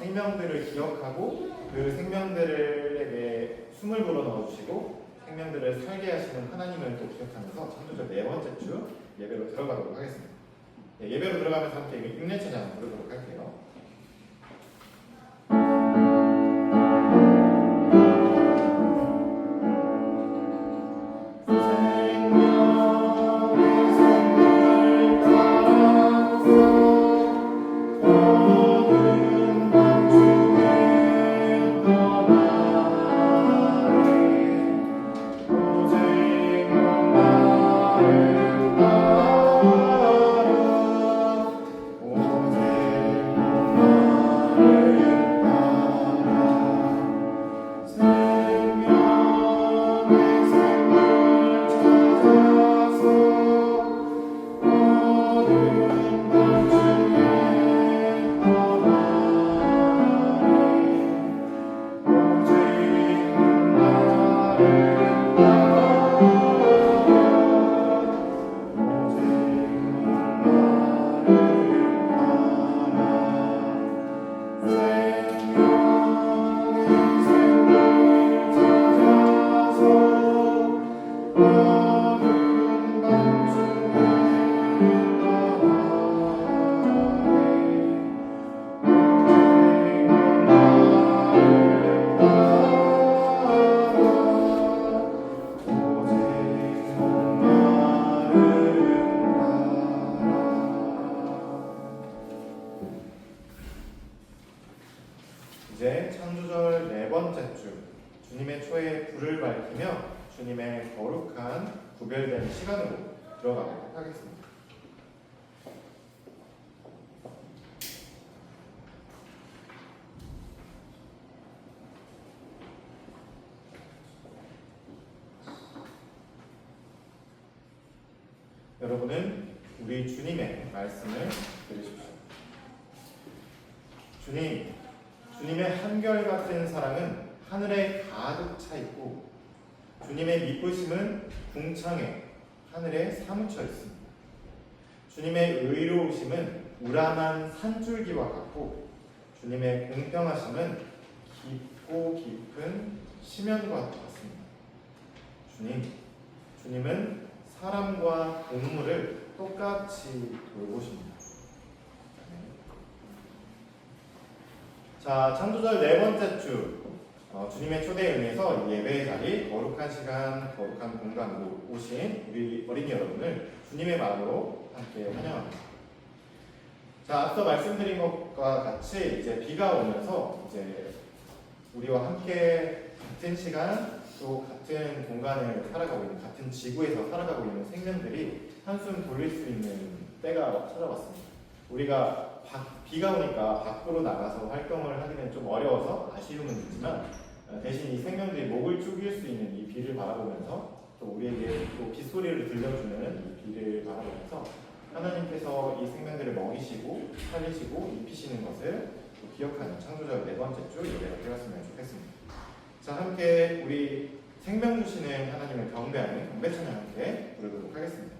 생명들을 기억하고 그 생명들에게 숨을 불어넣어주시고 생명들을 살게 하시는 하나님을 또 기억하면서 창조절 네 번째 주 예배로 들어가도록 하겠습니다. 네, 예배로 들어가면서 함께 인내 찬양 부르도록 할게요. 이제 창조절 네 번째 주 주님의 초에 불을 밝히며 주님의 거룩한 구별된 시간으로 들어가도록 하겠습니다. 여러분은 우리 주님의 말씀을 들으십시오. 주님의 한결같은 사랑은 하늘에 가득 차 있고 주님의 미쁘심은 궁창에 하늘에 사무쳐 있습니다. 주님의 의로우심은 우람한 산줄기와 같고 주님의 공평하심은 깊고 깊은 심연과 같습니다. 주님은 사람과 동물을 똑같이 돌보십니다. 자, 창조절 네 번째 주 주님의 초대에 응해서 예배의 자리, 거룩한 시간, 거룩한 공간으로 오신 우리 어린이 여러분을 주님의 마음으로 함께 환영합니다. 자, 앞서 말씀드린 것과 같이 이제 비가 오면서 이제 우리와 함께 같은 시간 또 같은 공간을 살아가고 있는, 같은 지구에서 살아가고 있는 생명들이 한숨 돌릴 수 있는 때가 찾아왔습니다. 우리가 비가 오니까 밖으로 나가서 활동을 하기는 좀 어려워서 아쉬움은 있지만 대신 이 생명들이 목을 죽일 수 있는 이 비를 바라보면서 또 우리에게 또 빗소리를 들려주는 이 비를 바라보면서 하나님께서 이 생명들을 먹이시고 살리시고 입히시는 것을 또 기억하는 창조절 네 번째 주 예배가 되었으면 좋겠습니다. 자, 함께 우리 생명 주시는 하나님을 경배하는 경배 찬양 함께 부르도록 하겠습니다.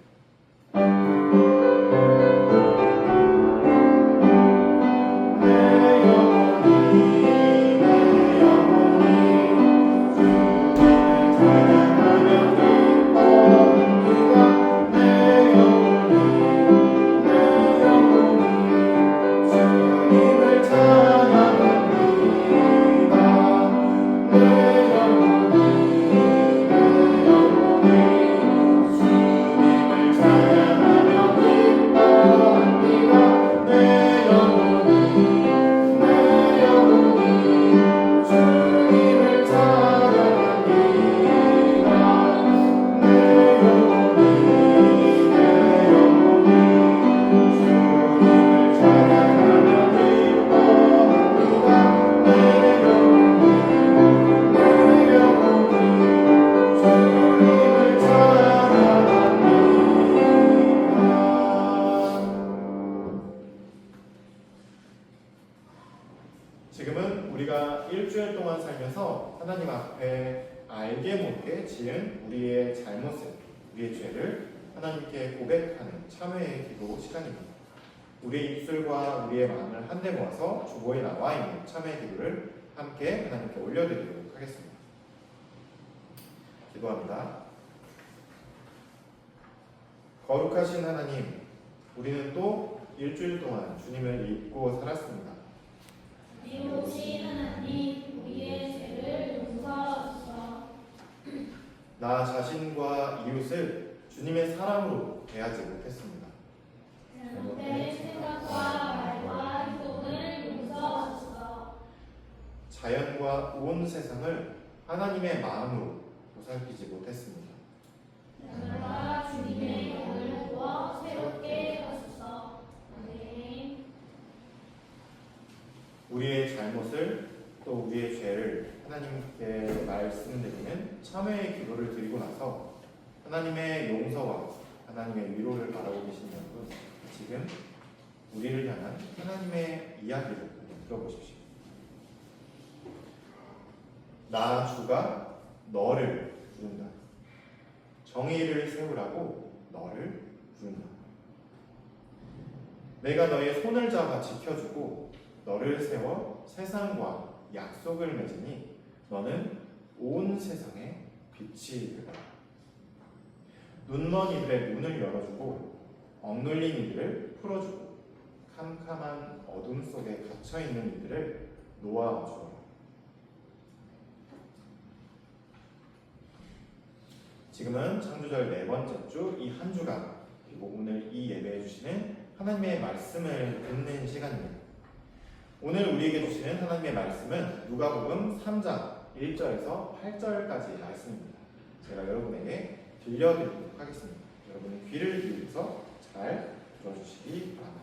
지금은 우리가 일주일 동안 살면서 하나님 앞에 알게 모르게 지은 우리의 잘못을, 우리의 죄를 하나님께 고백하는 참회의 기도 시간입니다. 우리의 입술과 우리의 마음을 한데 모아서 주보에 나와 있는 참회 기도를 함께 하나님께 올려드리도록 하겠습니다. 기도합니다. 거룩하신 하나님, 우리는 또 일주일 동안 주님을 잊고 살았습니다. 미오신 하나님, 우리의 죄를 용서하소서. 나 자신과 이웃을 주님의 사랑으로 대하지 못했습니다. 잘못된 생각과 말과 행동을 용서하소서. 자연과 온 세상을 하나님의 마음으로 보살피지 못했습니다. 나라가 주님의 영을 부어 새롭게 하소서. 아멘. 우리의 잘못을 또 우리의 죄를 하나님께 말씀드리는 참회의 기도를 드리고 나서 하나님의 용서와 하나님의 위로를 바라고 계신 여러분, 지금 우리를 향한 하나님의 이야기를 들어보십시오. 나 주가 너를 부른다. 정의를 세우라고 너를 부른다. 내가 너의 손을 잡아 지켜주고 너를 세워 세상과 약속을 맺으니 너는 온 세상의 빛이 되라. 눈먼 이들의 눈을 열어주고 억눌린 이들을 풀어주고 캄캄한 어둠 속에 갇혀있는 이들을 놓아주어라. 지금은 창조절 네 번째 주 이 한 주간 그리고 오늘 이 예배해 주시는 하나님의 말씀을 듣는 시간입니다. 오늘 우리에게 주시는 하나님의 말씀은 누가복음 3장 1절에서 8절까지 말씀입니다. 제가 여러분에게 들려드리도록 하겠습니다. 여러분의 귀를 기울여서 잘 들어주시기 바랍니다.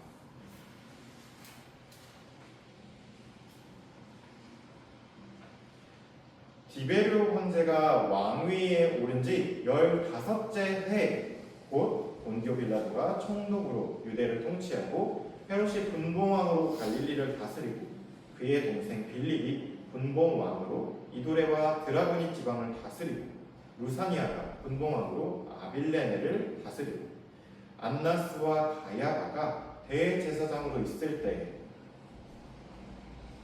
디베르 황제가 왕위에 오른 지 15째 해, 곧 본디오 빌라도가 총독으로 유대를 통치하고 헤롯이 분봉왕으로 갈릴리를 다스리고 그의 동생 빌립이 분봉왕으로 이두레와 드라고니 지방을 다스리고 루사니아가 분봉왕으로 아빌레네를 다스리고 안나스와 가야바가 대제사장으로 있을 때에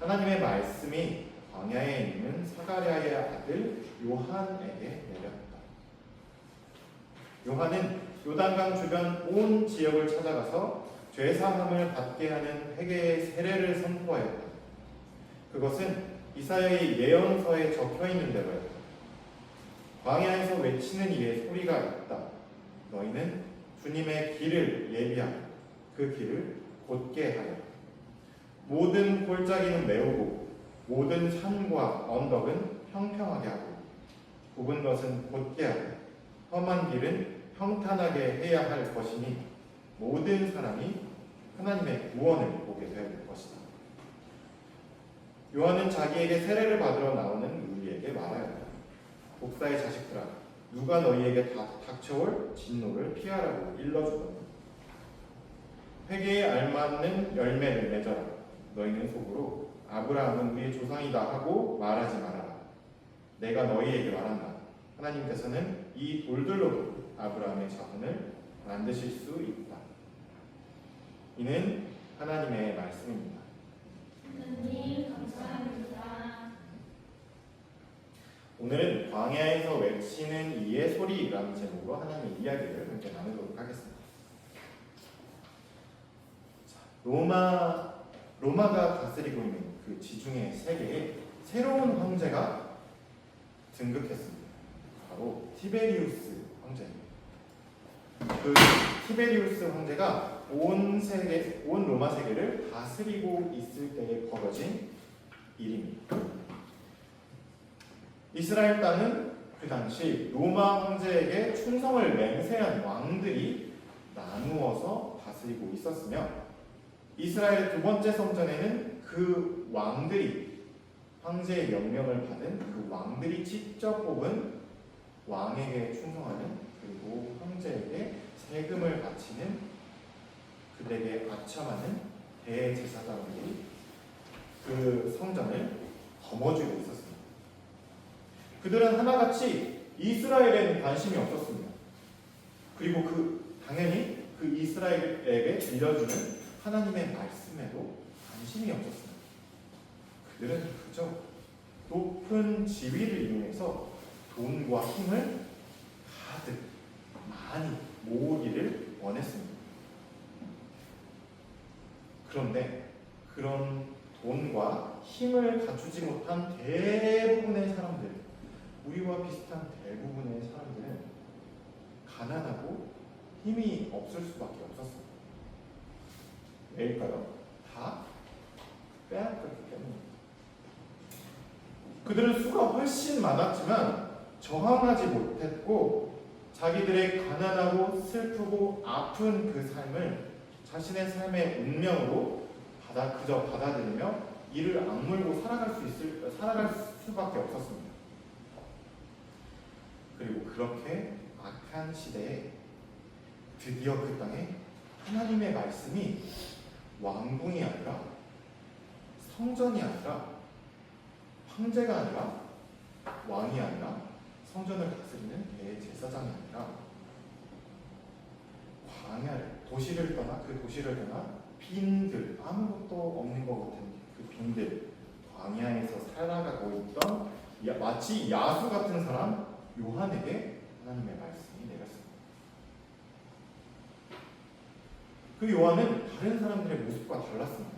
하나님의 말씀이 광야에 있는 사가랴의 아들 요한에게 내렸다. 요한은 요단강 주변 온 지역을 찾아가서 죄사함을 받게 하는 회개의 세례를 선포하였다. 그것은 이사야의 예언서에 적혀 있는 대로였다. 광야에서 외치는 이의 소리가 있다. 너희는 주님의 길을 예비하고 그 길을 곧게 하라. 모든 골짜기는 메우고 모든 산과 언덕은 평평하게 하고 굽은 것은 곧게 하고 험한 길은 평탄하게 해야 할 것이니 모든 사람이 하나님의 구원을 보게 될 것이다. 요한은 자기에게 세례를 받으러 나오는 우리에게 말하였다. 독사의 자식들아, 누가 너희에게 닥쳐올 진노를 피하라고 일러주더니 회개에 알맞는 열매를 맺어라. 너희는 속으로 아브라함은 우리의 조상이다 하고 말하지 말아라. 내가 너희에게 말한다. 하나님께서는 이 돌들로도 아브라함의 자손을 만드실 수 있다. 이는 하나님의 말씀입니다. 하나님 감사합니다. 오늘은 광야에서 외치는 이의 소리라는 제목으로 하나님의 이야기를 함께 나누도록 하겠습니다. 로마가 다스리고 있는 그 지중해 세계에 새로운 황제가 등극했습니다. 바로 티베리우스 황제입니다. 그 티베리우스 황제가 온 로마 세계를 다스리고 있을 때에 벌어진 일입니다. 이스라엘 땅은 그 당시 로마 황제에게 충성을 맹세한 왕들이 나누어서 다스리고 있었으며 이스라엘 두 번째 성전에는 그 왕들이 황제의 명령을 받은 그 왕들이 직접 뽑은 왕에게 충성하는 그리고 황제에게 세금을 바치는 그들에게 아첨하는 대제사장들이 그 성전을 거머쥐고 있었습니다. 그들은 하나같이 이스라엘에는 관심이 없었습니다. 그리고 당연히 그 이스라엘에게 들려주는 하나님의 말씀에도 관심이 없었습니다. 그들은 그저 높은 지위를 이용해서 돈과 힘을 가득 많이 모으기를 원했습니다. 그런데 그런 돈과 힘을 갖추지 못한 대부분의 사람들, 우리와 비슷한 대부분의 사람들은 가난하고 힘이 없을 수밖에 없었습니다. 왜일까요? 다 빼앗겼기 때문입니다. 그들은 수가 훨씬 많았지만 저항하지 못했고 자기들의 가난하고 슬프고 아픈 그 삶을 자신의 삶의 운명으로 그저 받아들이며 이를 악물고 살아갈 수밖에 없었습니다. 그리고 그렇게 악한 시대에 드디어 그 땅에 하나님의 말씀이 왕궁이 아니라 성전이 아니라 황제가 아니라 왕이 아니라 성전을 다스리는 대제사장이 아니라 광야를 도시를 떠나 빈들 아무것도 없는 것 같은 그 빈들 광야에서 살아가고 있던 마치 야수 같은 사람 요한에게 하나님의 말씀이 내렸습니다. 그 요한은 다른 사람들의 모습과 달랐습니다.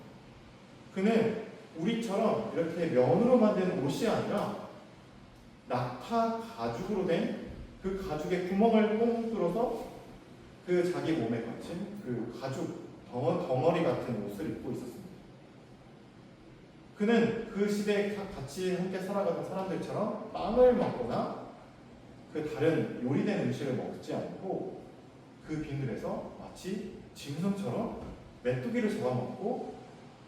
그는 우리처럼 이렇게 면으로 만든 옷이 아니라 낙타 가죽으로 된 그 가죽의 구멍을 꽁 뚫어서 그 자기 몸에 걸친 그 가죽 덩어리 같은 옷을 입고 있었습니다. 그는 그 시대에 같이 함께 살아가던 사람들처럼 빵을 먹거나 그 다른 요리된 음식을 먹지 않고 그 비늘에서 마치 짐승처럼 메뚜기를 잡아먹고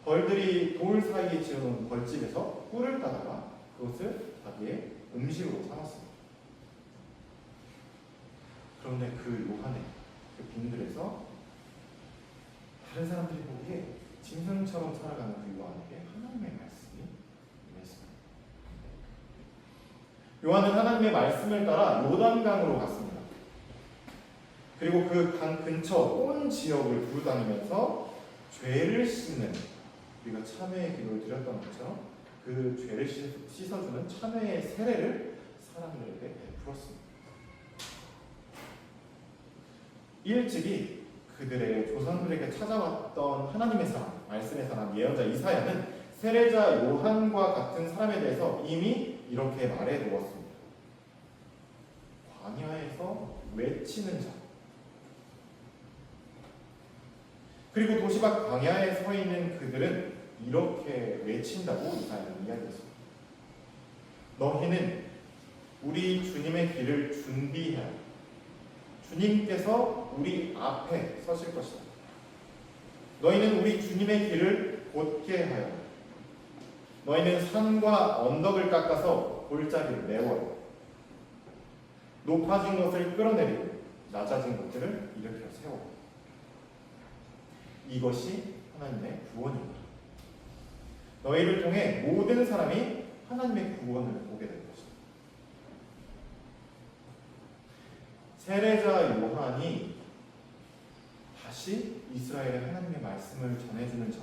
벌들이 돌 사이에 지어놓은 벌집에서 꿀을 따다가 그것을 자기의 음식으로 삼았습니다. 그런데 그 요한의 그 빈들에서 다른 사람들이 보기에 짐승처럼 살아가는 그 요한에게 하나님의 말씀이 임했습니다. 요한은 하나님의 말씀을 따라 요단강으로 갔습니다. 그리고 그 강 근처 온 지역을 두루다니면서 죄를 씻는, 우리가 참회의 기도를 드렸던 것처럼 그 죄를 씻어주는 참회의 세례를 사람들에게 베풀었습니다. 일찍이 그들의 조상들에게 찾아왔던 하나님의 사람, 말씀의 사람, 예언자 이사야는 세례자 요한과 같은 사람에 대해서 이미 이렇게 말해 두었습니다. 광야에서 외치는 자. 그리고 도시 밖 광야에 서 있는 그들은 이렇게 외친다고 이사야는 이야기했습니다. 너희는 우리 주님의 길을 준비해야 한다. 주님께서 우리 앞에 서실 것이다. 너희는 우리 주님의 길을 곧게 하여 너희는 산과 언덕을 깎아서 골짜기를 메워라. 높아진 것을 끌어내리고 낮아진 것들을 일으켜 세워라. 이것이 하나님의 구원입니다. 너희를 통해 모든 사람이 하나님의 구원을 보게 될 것이다. 세례자 요한이 다시 이스라엘의 하나님의 말씀을 전해주는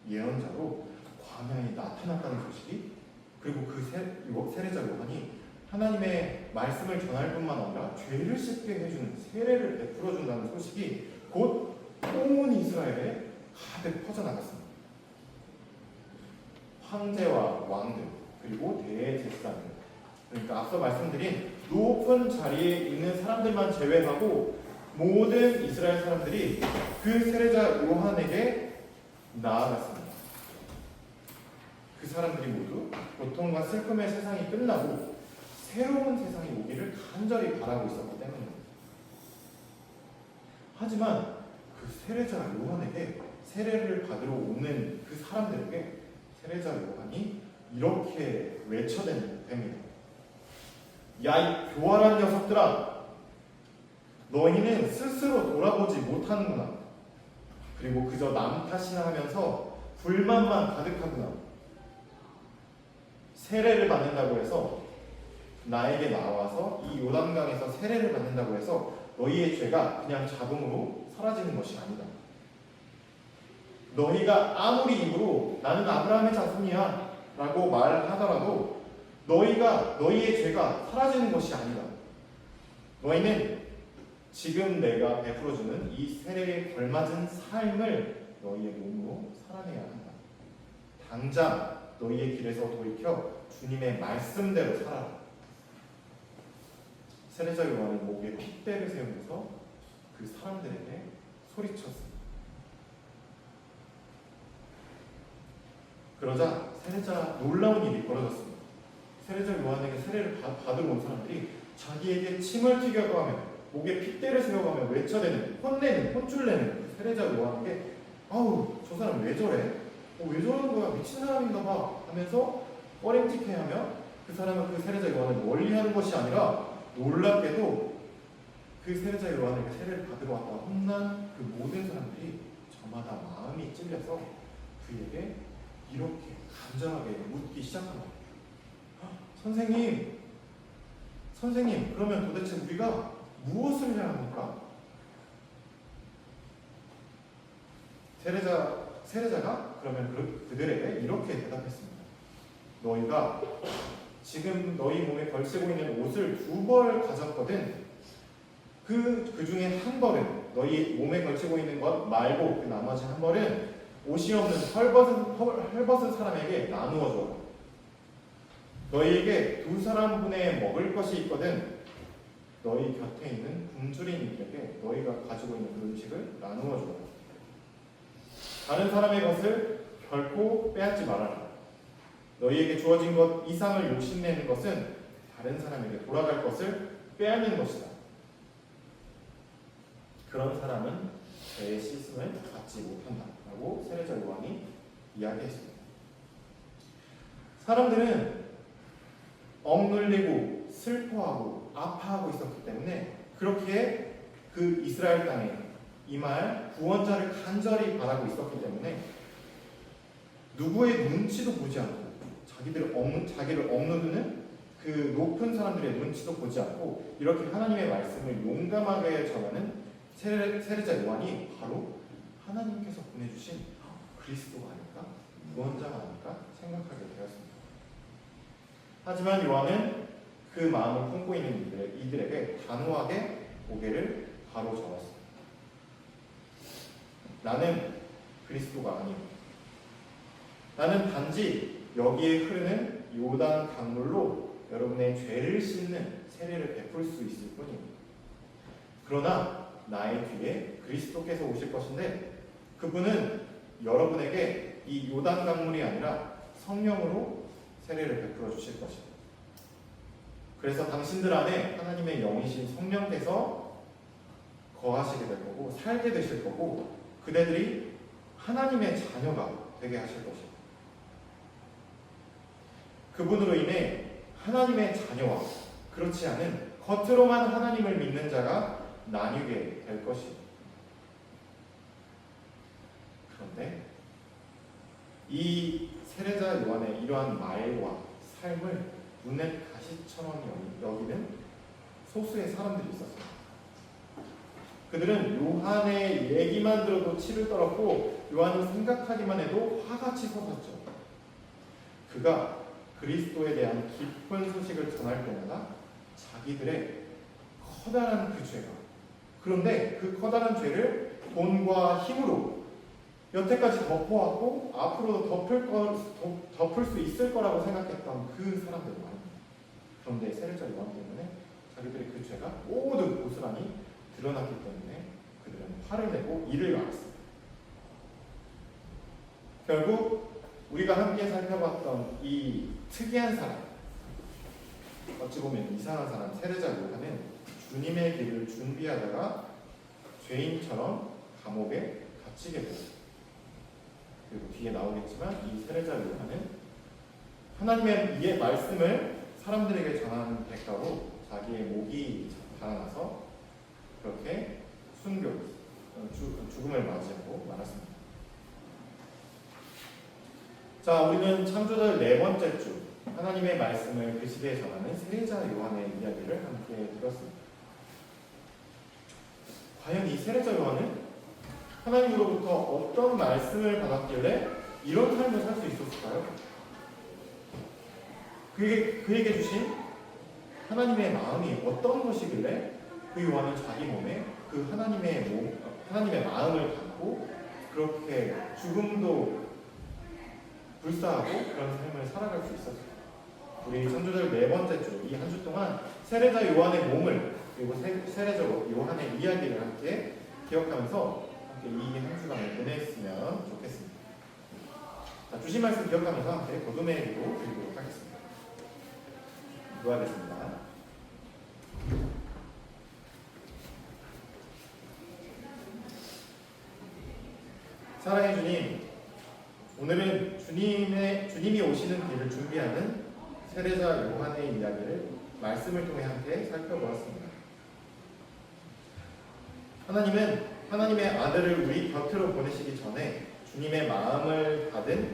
예언자로 광야에 나타났다는 소식이, 그리고 그 세례자 요한이 하나님의 말씀을 전할 뿐만 아니라 죄를 씻게 해주는 세례를 베풀어준다는 소식이 곧 온 이스라엘에 가득 퍼져나갔습니다. 황제와 왕들 그리고 대제사장들, 그러니까 앞서 말씀드린 높은 자리에 있는 사람들만 제외하고 모든 이스라엘 사람들이 그 세례자 요한에게 나아갔습니다. 그 사람들이 모두 고통과 슬픔의 세상이 끝나고 새로운 세상이 오기를 간절히 바라고 있었기 때문입니다. 하지만 그 세례자 요한에게 세례를 받으러 오는 그 사람들에게 세례자 요한이 이렇게 외쳐댑니다. 야, 이 교활한 녀석들아, 너희는 스스로 돌아보지 못하는구나. 그리고 그저 남 탓이나 하면서 불만만 가득하구나. 세례를 받는다고 해서, 나에게 나와서 이 요단강에서 세례를 받는다고 해서 너희의 죄가 그냥 자동으로 사라지는 것이 아니다. 너희가 아무리 입으로 나는 아브라함의 자손이야 라고 말하더라도 너희의 죄가 사라지는 것이 아니다. 너희는 지금 내가 베풀어주는 이 세례에 걸맞은 삶을 너희의 몸으로 살아내야 한다. 당장 너희의 길에서 돌이켜 주님의 말씀대로 살아라. 세례자 요한은 목에 핏대를 세우면서 그 사람들에게 소리쳤습니다. 그러자 놀라운 일이 벌어졌습니다. 세례자 요한에게 세례를 받으러 온 사람들이 자기에게 침을 튀겨가며 목에 핏대를 세워가며 외쳐대는, 혼쭐내는 그 세례자 요한에게 아우 저 사람 왜 저래? 왜 저러는 거야? 미친 사람인가 봐 하면서 꺼림직해하며 그 사람은 그 세례자 요한을 멀리하는 것이 아니라 놀랍게도 그 세례자 요한에게 세례를 받으러 왔다 혼난 그 모든 사람들이 저마다 마음이 찔려서 그에게 이렇게 간절하게 묻기 시작합니다. 선생님, 그러면 도대체 우리가 무엇을 해야 합니까? 세례자가 그러면 그들에게 이렇게 대답했습니다. 너희가 지금 너희 몸에 걸치고 있는 옷을 2벌 가졌거든. 그 중에 한 벌은 너희 몸에 걸치고 있는 것 말고 그 나머지 한 벌은 옷이 없는 헐벗은 사람에게 나누어 줘. 너희에게 2사람분의 먹을 것이 있거든. 너희 곁에 있는 굶주린 이들에게 너희가 가지고 있는 그 음식을 나누어 줘. 다른 사람의 것을 결코 빼앗지 말아라. 너희에게 주어진 것 이상을 욕심내는 것은 다른 사람에게 돌아갈 것을 빼앗는 것이다. 그런 사람은 죄의 씻음을 받지 못한다 라고 세례자 요한이 이야기했습니다. 사람들은 억눌리고 슬퍼하고 아파하고 있었기 때문에 그렇게 그 이스라엘 땅에 임할 구원자를 간절히 바라고 있었기 때문에 누구의 눈치도 보지 않고 자기를 억누르는 그 높은 사람들의 눈치도 보지 않고 이렇게 하나님의 말씀을 용감하게 전하는 세례자 요한이 바로 하나님께서 보내주신 그리스도가 아닐까? 구원자가 아닐까? 생각하게 되었습니다. 하지만 요한은 그 마음을 품고 있는 이들에게 단호하게 고개를 바로 잡았습니다. 나는 그리스도가 아닙니다. 나는 단지 여기에 흐르는 요단 강물로 여러분의 죄를 씻는 세례를 베풀 수 있을 뿐입니다. 그러나 나의 뒤에 그리스도께서 오실 것인데 그분은 여러분에게 이 요단 강물이 아니라 성령으로 세례를 베풀어 주실 것입니다. 그래서 당신들 안에 하나님의 영이신 성령께서 거하시게 될 거고 살게 되실 거고 그대들이 하나님의 자녀가 되게 하실 것입니다. 그분으로 인해 하나님의 자녀와 그렇지 않은 겉으로만 하나님을 믿는 자가 나뉘게 될 것입니다. 그런데 이 세례자 요한의 이러한 말과 삶을 눈에 가시처럼 여기는 소수의 사람들이 있었습니다. 그들은 요한의 얘기만 들어도 치를 떨었고 요한을 생각하기만 해도 화가 치솟았죠. 그가 그리스도에 대한 기쁜 소식을 전할 때마다 자기들의 커다란 그 죄가 그런데 그 커다란 죄를 돈과 힘으로 여태까지 덮어왔고 앞으로도 덮을 수 있을 거라고 생각했던 그 사람들 말입니다. 그런데 세례자 요한 때문에 자기들의 그 죄가 모두 고스란히 드러났기 때문에 그들은 화를 내고 이를 알았습니다. 결국 우리가 함께 살펴봤던 이 특이한 사람, 어찌 보면 이상한 사람 세례자 요한은 주님의 길을 준비하다가 죄인처럼 감옥에 갇히게 되었습니다. 그리고 뒤에 나오겠지만 이 세례자 요한은 하나님의 이의 말씀을 사람들에게 전하는 대가로 자기의 목이 달아나서 그렇게 죽음을 맞이하고 말았습니다. 자, 우리는 창조절 4번째 주 하나님의 말씀을 그 시대에 전하는 세례자 요한의 이야기를 함께 들었습니다. 과연 이 세례자 요한은 하나님으로부터 어떤 말씀을 받았길래 이런 삶을 살 수 있었을까요? 그에게 주신 하나님의 마음이 어떤 것이길래 그 요한은 자기 몸에 그 하나님의 마음을 갖고 그렇게 죽음도 불사하고 그런 삶을 살아갈 수 있었을까요? 우리 선조절 네 번째 주, 이 한 주 동안 세례자 요한의 몸을 그리고 세례자 요한의 이야기를 함께 기억하면서 함께 이 한 주간을 보냈으면 좋겠습니다. 자, 주신 말씀 기억하면서 함께 거듭의 기도 드리도록 하겠습니다. 기도하겠습니다. 사랑의 주님, 오늘은 주님이 오시는 길을 준비하는 세례자 요한의 이야기를 말씀을 통해 함께 살펴보았습니다. 하나님은 하나님의 아들을 우리 곁으로 보내시기 전에 주님의 마음을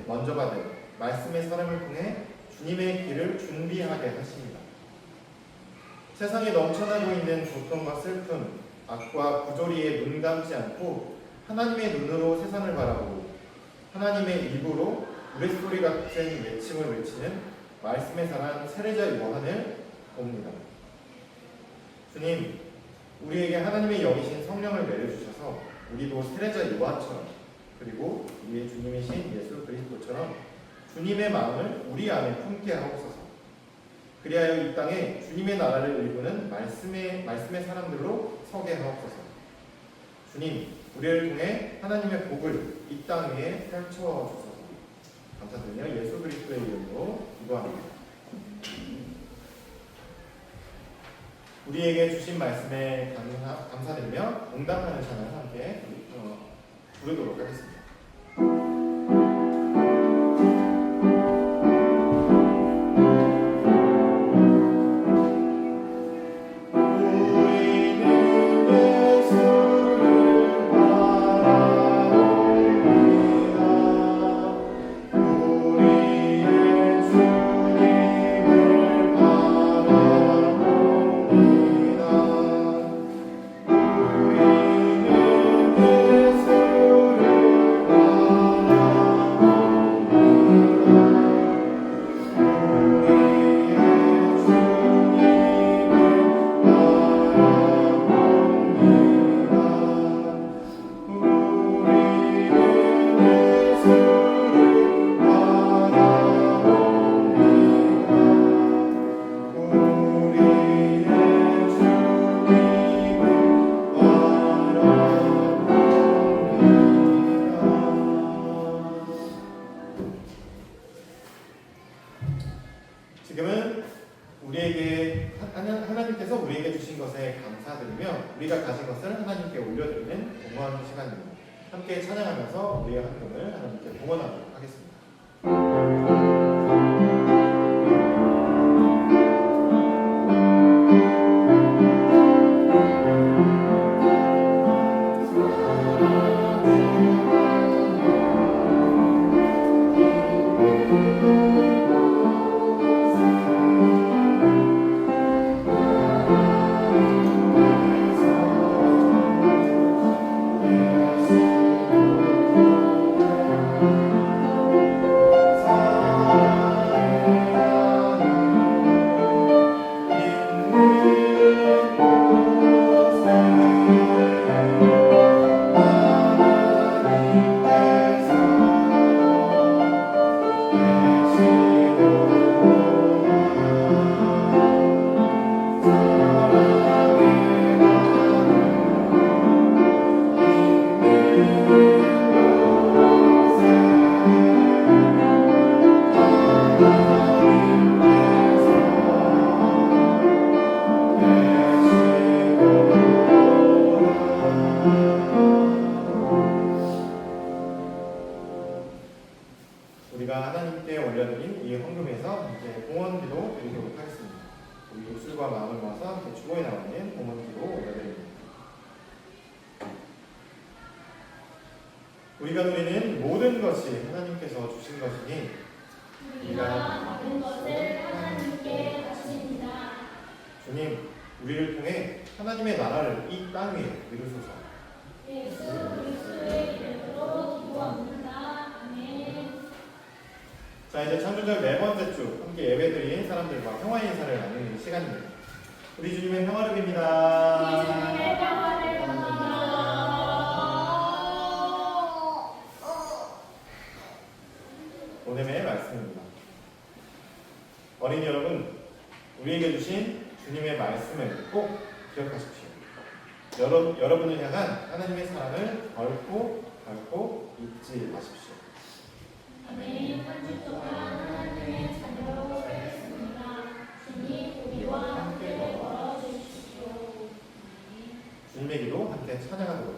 먼저 받은 말씀의 사람을 통해 주님의 길을 준비하게 하십니다. 세상에 넘쳐나고 있는 고통과 슬픔, 악과 부조리에 눈 감지 않고 하나님의 눈으로 세상을 바라보고 하나님의 입으로 우레소리 같은 외침을 외치는 말씀의 사람 세례자 요한을 봅니다. 주님, 우리에게 하나님의 영이신 성령을 내려주셔서 우리도 세례자 요한처럼 그리고 우리의 주님이신 예수 그리스도처럼 주님의 마음을 우리 안에 품게 하옵소서. 그리하여 이 땅에 주님의 나라를 이루는 말씀의 사람들로 서게 하옵소서. 주님, 우리를 통해 하나님의 복을 이 땅 위에 펼쳐 주소서. 감사드리며 예수 그리스도의 이름으로 기도합니다. 우리에게 주신 말씀에 감사드리며 응답하는 찬양을 함께 부르도록 하겠습니다. 지금은 하나님께서 우리에게 주신 것에 감사드리며 우리가 가진 것을 하나님께 올려드리는 공헌 시간입니다. 함께 찬양하면서 우리의 헌금을 하나님께 공헌하도록 하겠습니다. 우리가 하나님께 올려드린 이 헌금에서 함께 공헌기도 드리도록 하겠습니다. 우리 입술과 마음을 모아서 함께 주보에 나오는 공헌기도 올려드립니다. 우리가 누리는 모든 것이 하나님께서 주신 것이니 우리가 받은 것을 하나님께 바칩니다. 주님, 우리를 통해 하나님의 나라를 이 땅 위에 이루소서. 예수 그리스도의 이름으로 기도합니다. 아멘. 자, 이제 창조절 네 번째 주 함께 예배드린 사람들과 평화 인사를 나누는 시간입니다. 우리 주님의 평화를 빕니다. 우리 주님의 평화를 빕니다. 오늘의 말씀입니다. 어린이 여러분, 우리에게 주신 주님의 말씀을 꼭 기억하십시오. 여러분을 향한 하나님의 사랑을 결코 잊지 마십시오. 아멘. 한 주 동안 하나님의 자녀로 살겠습니다. 주님 우리와 함께 걸어주십시오. 주님의 기도 함께 찬양하도록